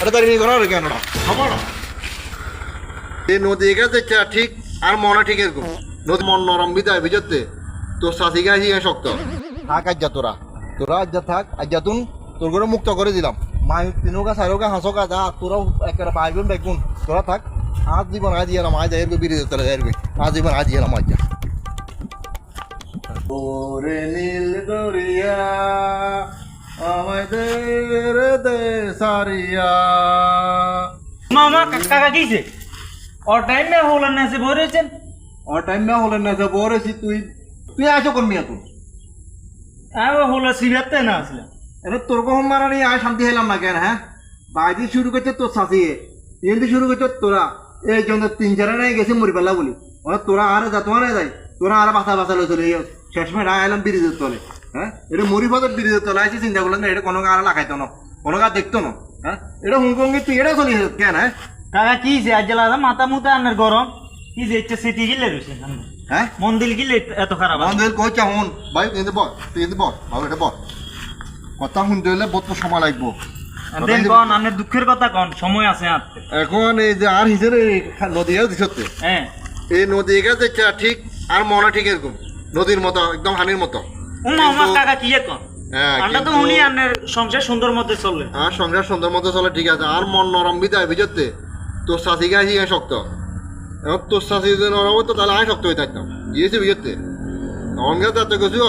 এটা তারিখ করার কেন খবর এই নদী গেছে ঠিক আর মনে ঠিক এরকম নদী মন নরম বিদায় বুঝতে তোর শাসি গাছি শক্ত থাক আজ্জা তোরা তোরা আজ্জা থাক আজ্জা তুন তোর করে মুক্ত করে দিলাম মাই তিনোকা চারোকা হাঁসকা যা তোরাও একেবারে বাইগুন বেগুন তোরা থাক আজ জীবন আজ এলাম আজ এরবে বিরিয়ে তোরা এরবে আজ জীবন আজ এলাম আজ্জা ওরে নীল দরিয়া আমাদের দে সারিয়া মামা কাকা কিছে और टाइम में होलन से बोरे चन और टाइम में होलन ना से बोरे सी তুই তুই আছো কোন মিয়া তুই আবে হলো সিরাতে না আসলে এরে তোর কো মারা নি আয় শান্তি হইলাম না কেন হ্যাঁ বাইদি শুরু করতে তোর শাসিয়ে এন্ড শুরু করতে তোরা এই জন্য তিন চার নাই গেছে মরি পালা বলি ও তোরা আর যা তোমার যাই তোরা আর বাসা বাসা লই চলে শেষ মে রায় এলাম ব্রিজের তলে হ্যাঁ এটা মরি পথে ব্রিজের তলে আইছি চিন্তা করলাম না এটা কোনো আর লাগাইতো না কোনো কাজ দেখতো না হ্যাঁ এটা হুঙ্গঙ্গি তুই এটা চলি কেন হ্যাঁ কাকা কিছে আজ জ্বালা মাথা মুতা আনার গরম কিছে ইচ্ছে সিটি গিলে রইছে হ্যাঁ মন্দির গিলে এত খারাপ মন্দির কইছা হুন ভাই কিন্তু বল তুই কিন্তু বল ভালো এটা বল কথা শুনতে হলে বহুত সময় লাগবো দেন কোন আনের দুঃখের কথা কোন সময় আছে হাতে এখন এই যে আর হিসেবে নদী দিছতে হ্যাঁ এই নদী গেছে ঠিক আর মনে ঠিক এরকম নদীর মতো একদম হানির মতো মামা কাকা কি কোন হ্যাঁ আমরা তো উনি আনের সংসার সুন্দর মতে চলে আর সংসার সুন্দর মতো চলে ঠিক আছে আর মন নরম বিদায় বুঝতে তোর শাসি গাছি শক্ত এখন তোর শাসি যদি নরম হতো তাহলে আয় শক্ত হয়ে থাকতাম গিয়েছি বুঝতে তখন গেছে এত কিছু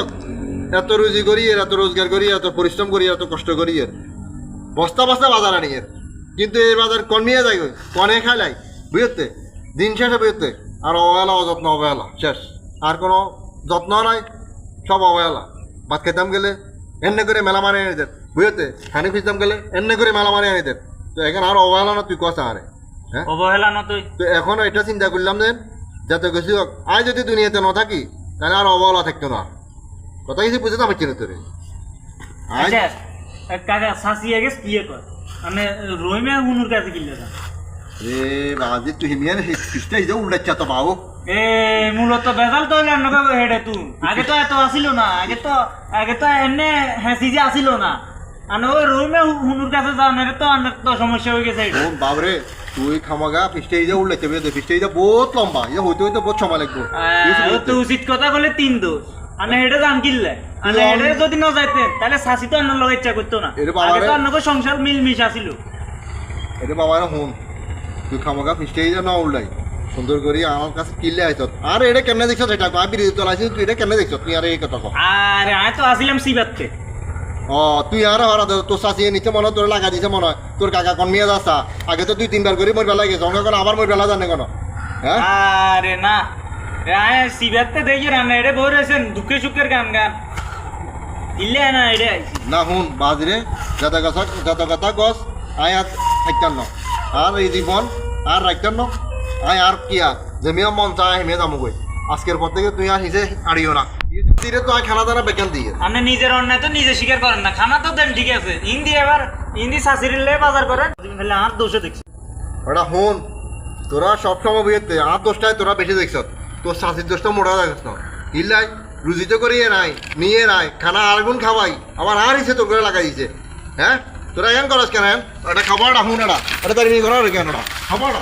এত রুজি করি এত রোজগার করি এত পরিশ্রম করি এত কষ্ট করি বস্তা বস্তা বাজার আনি কিন্তু এই বাজার কমিয়ে যায় কনে খাইলাই বুঝতে দিন শেষে বুঝতে আর অবহেলা অযত্ন অবহেলা শেষ আর কোনো যত্ন নাই সব অবহেলা ভাত খেতাম গেলে এনে করে মেলা মারে আনি দেন বুঝতে খানি খুঁজতাম গেলে এনে করে মেলা মারে আনি দেন তো এখন আর অবহেলা না তুই কষা আরে হ্যাঁ অবহেলা না তুই তো এখন এটা চিন্তা করলাম যে যাতে কিছু আজ যদি দুনিয়াতে না থাকি তাহলে আর অবহেলা থাকতো না কথা কিছু বুঝতে পারছি না তোরে আচ্ছা কাকা শাসি আগে কি কর মানে রইমে হুনুর কাছে কিলে না রে বাজি তুই হিমিয়ান সিস্টাই যে উল্টাচ্ছা তো বাবু এ মূলত বেজাল তো হইল না হেডে তুই আগে তো এত আসিল না আগে তো এনে হেসি যে আসিল না আর ওই রইমে হুনুর কাছে যাও না তো অনেক তো সমস্যা হয়ে গেছে ও বাবরে তুই খামাগা ফিস্টাই যে উল্টাচ্ছে বুঝতে ফিস্টাই যে বহুত লম্বা ইয়ে হইতে হইতে বহুত সময় লাগবে তো উচিত কথা বলে 3 দোষ আনে হেডে জান কিনলে আনে হেডে যদি না যাইতেন তাহলে শাসি তো অন্য লগে ইচ্ছা করতো না আগে তো অন্য সংসার মিলমিশ আসিল এটা বাবা হুন তুই খামাগা ফিস্টাই যে না উল্টাই সুন্দর করি আমার কাছে কিনলে আইত আর এটা কেমনে দেখছ এটা আমি বিরোধী তোলা আছিস তুই এটা কেমনে দেখছ তুই আর এই কথা কহ আরে আমি তো আসিলাম সিবাতে ও তুই আর হরা তোর শাসিয়ে নিচে মনে তোর লাগা দিছে মনে তোর কাকা কনমিয়া যাসা আগে তো 2-3 বার করে মর বেলা গেছে অঙ্গ কোন আবার মর বেলা জানে কোন হ্যাঁ আরে না আয় সিবাতে দেখি রান্না এটা বই রয়েছেন দুঃখে সুখের গান ইলে না এটা না হুন বাজরে যত কথা গছ আয় আর থাকতাম না আর এই জীবন আর রাখতাম না আয় আর কি আর যেমিয়া মন চায় হেমে যাবো গই আজকের পর থেকে তুই আর হিসে আড়িও না দিরে তো খানা দানা বেকান দিয়ে আপনি নিজের অন্যায় তো নিজে স্বীকার করেন না খানা তো দেন ঠিক আছে হিন্দি শাশুড়িলে বাজার করেন তাহলে আর দোষে দেখছি ওটা হুন তোরা সবসময় বুঝতে আর দোষটায় তোরা বেশি দেখছ তোর শাশুর দোষটা মোটা দেখছ না ইল্লাই রুজি তো করিয়ে নাই নিয়ে নাই খানা আর গুণ খাওয়াই আবার আর হিসে তোর করে লাগাই দিছে হ্যাঁ তোরা এমন করস কেন এটা খাবারটা হুন এটা তার করার কেন খাবারটা